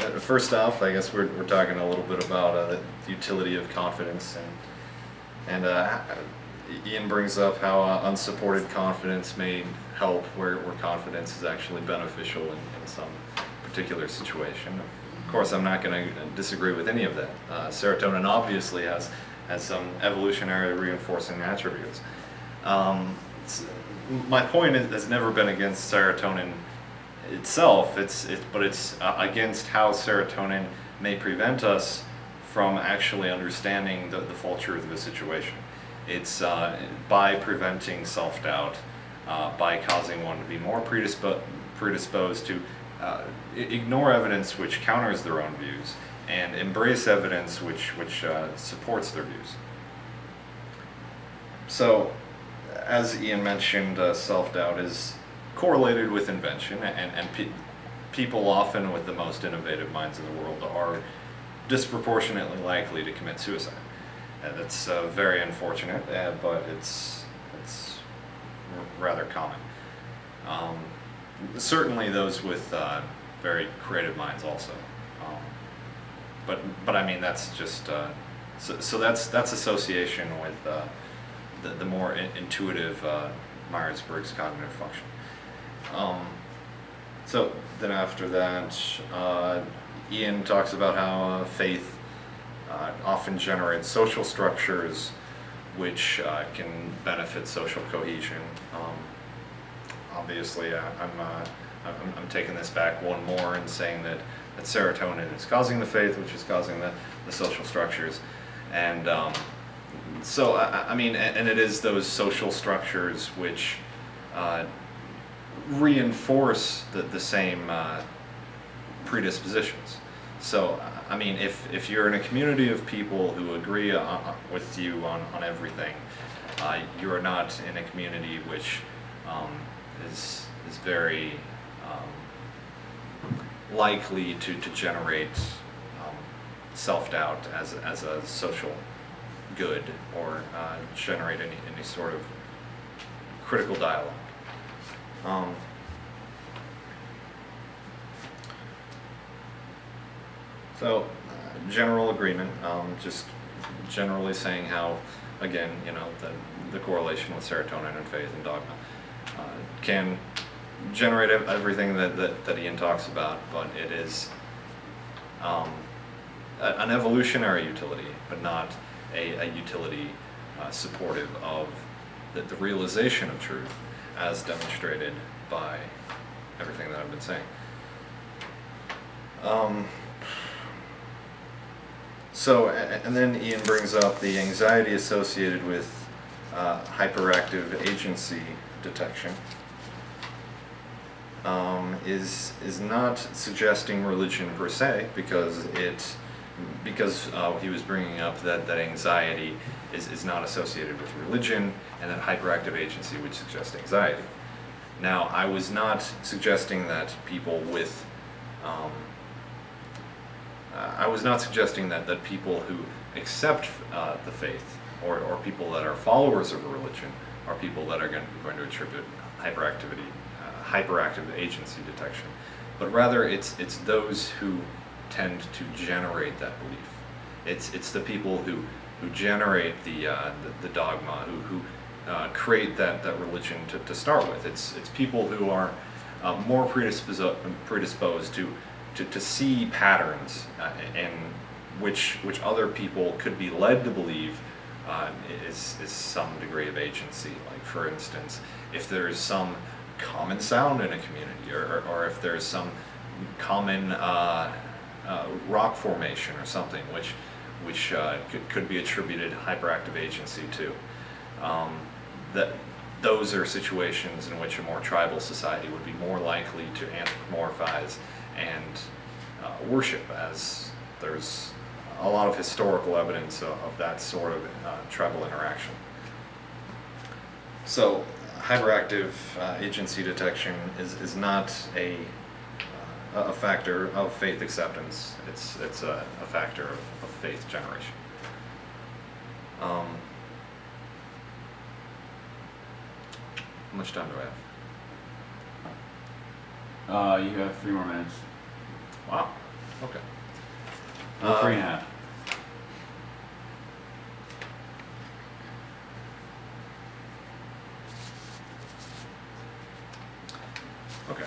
First off, I guess we're talking a little bit about the utility of confidence, and Ian brings up how unsupported confidence may help where confidence is actually beneficial in some particular situation. Of course, I'm not going to disagree with any of that. Serotonin obviously has some evolutionary reinforcing attributes. My point has never been against serotonin itself, but it's against how serotonin may prevent us from actually understanding the full truth of the situation. It's by preventing self-doubt, by causing one to be more predisposed to ignore evidence which counters their own views and embrace evidence which supports their views. So, as Ian mentioned, self-doubt is correlated with invention, and people often with the most innovative minds in the world are disproportionately likely to commit suicide. That's very unfortunate, but it's rather common. Certainly those with very creative minds also. But I mean, that's just so that's association with the more intuitive Myers-Briggs cognitive function. So then after that, Ian talks about how faith often generates social structures which can benefit social cohesion. Obviously, I'm taking this back one more and saying that serotonin is causing the faith, which is causing the social structures, and so I mean, and it is those social structures which reinforce the same predispositions. So I mean, if you're in a community of people who agree with you on everything, you are not in a community which is very likely to generate self-doubt as a social good, or generate any sort of critical dialogue. So, general agreement, just generally saying how, again, you know, the correlation with serotonin and faith and dogma can generate everything that Ian talks about, but it is an evolutionary utility, but not a utility supportive of the realization of truth, as demonstrated by everything that I've been saying. So, and then Ian brings up the anxiety associated with hyperactive agency detection. Is not suggesting religion per se, because he was bringing up that anxiety is not associated with religion, and that hyperactive agency would suggest anxiety. Now, I was not suggesting that people with I was not suggesting that people who accept the faith, or people that are followers of a religion, are people that are going to attribute hyperactive agency detection, but rather it's those who tend to generate that belief. It's the people who generate the dogma, who create that religion to start with. It's people who are more predisposed to see patterns in which other people could be led to believe is some degree of agency. Like, for instance, if there's some common sound in a community, or if there's some common rock formation or something which could be attributed hyperactive agency to, that those are situations in which a more tribal society would be more likely to anthropomorphize and worship, as there's a lot of historical evidence of that sort of tribal interaction. So hyperactive agency detection is not a factor of faith acceptance. It's a factor of faith generation. How much time do I have? You have 3 more minutes. Wow. Okay. No free hand. Okay.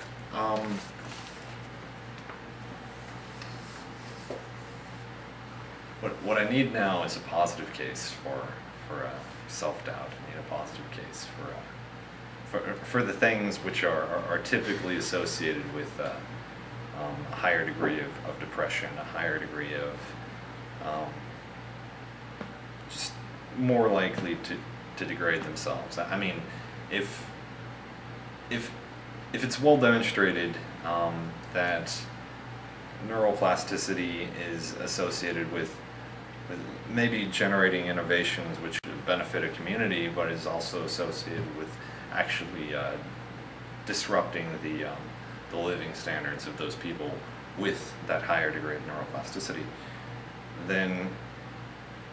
What I need now is a positive case for self-doubt. I need a positive case for the things which are typically associated with a higher degree of depression, a higher degree of just more likely to degrade themselves. I mean, if it's well demonstrated that neuroplasticity is associated with maybe generating innovations which benefit a community, but is also associated with actually disrupting the living standards of those people with that higher degree of neuroplasticity, then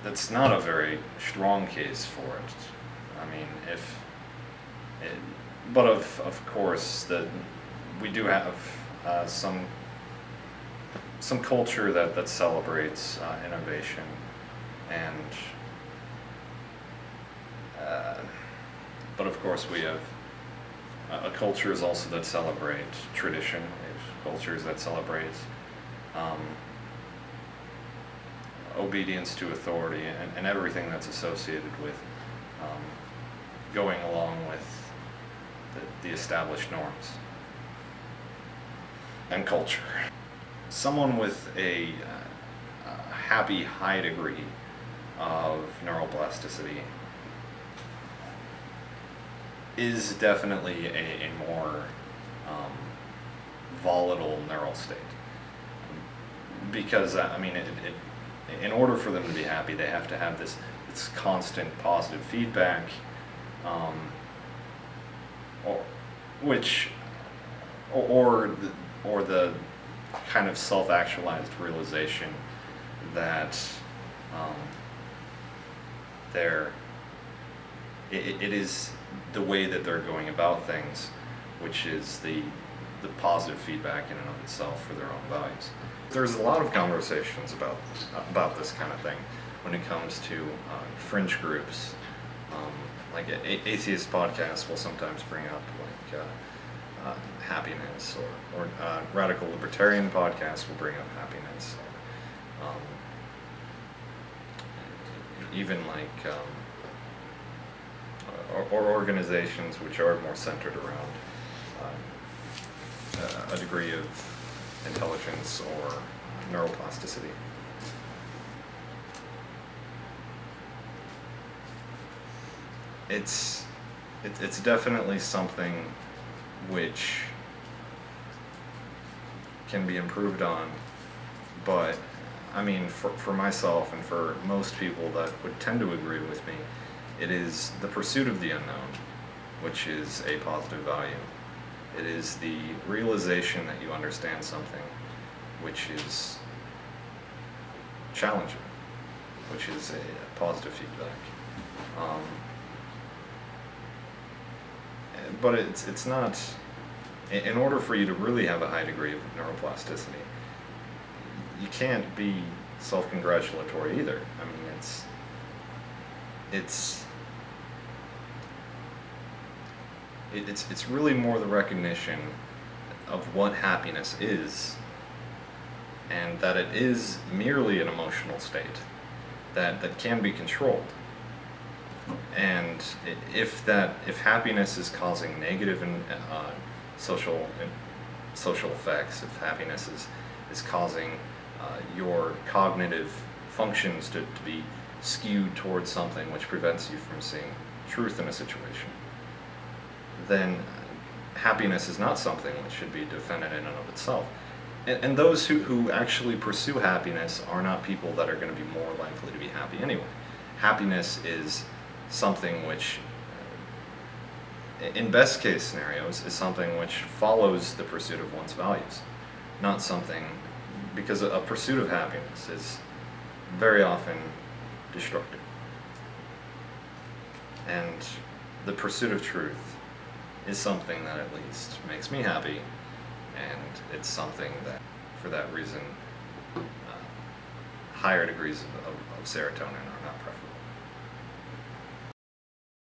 that's not a very strong case for it. I mean, but of course that we do have some culture that celebrates innovation, and but of course we have cultures also that celebrate tradition. We have cultures that celebrate obedience to authority and everything that's associated with going along with the established norms and culture. Someone with a happy high degree of neuroplasticity is definitely a more volatile neural state, because I mean, in order for them to be happy, they have to have this constant positive feedback, or the kind of self-actualized realization that it is the way that they're going about things, which is the positive feedback in and of itself for their own values. There's a lot of conversations about this kind of thing when it comes to fringe groups. Like atheist podcasts will sometimes bring up like happiness, or radical libertarian podcasts will bring up happiness. Even like or organizations which are more centered around a degree of intelligence or neuroplasticity. It's definitely something which can be improved on, but I mean, for myself and for most people that would tend to agree with me, it is the pursuit of the unknown, which is a positive value. It is the realization that you understand something which is challenging, which is a positive feedback. But it's not, in order for you to really have a high degree of neuroplasticity, you can't be self-congratulatory either. I mean, it's really more the recognition of what happiness is, and that it is merely an emotional state that can be controlled. And if happiness is causing negative and social effects, if happiness is causing your cognitive functions to be skewed towards something which prevents you from seeing truth in a situation, then happiness is not something which should be defended in and of itself. And those who actually pursue happiness are not people that are going to be more likely to be happy anyway. Happiness is something which, in best case scenarios, is something which follows the pursuit of one's values, not something, because a pursuit of happiness is very often destructive. And the pursuit of truth is something that at least makes me happy, and it's something that, for that reason, higher degrees of serotonin are not preferable.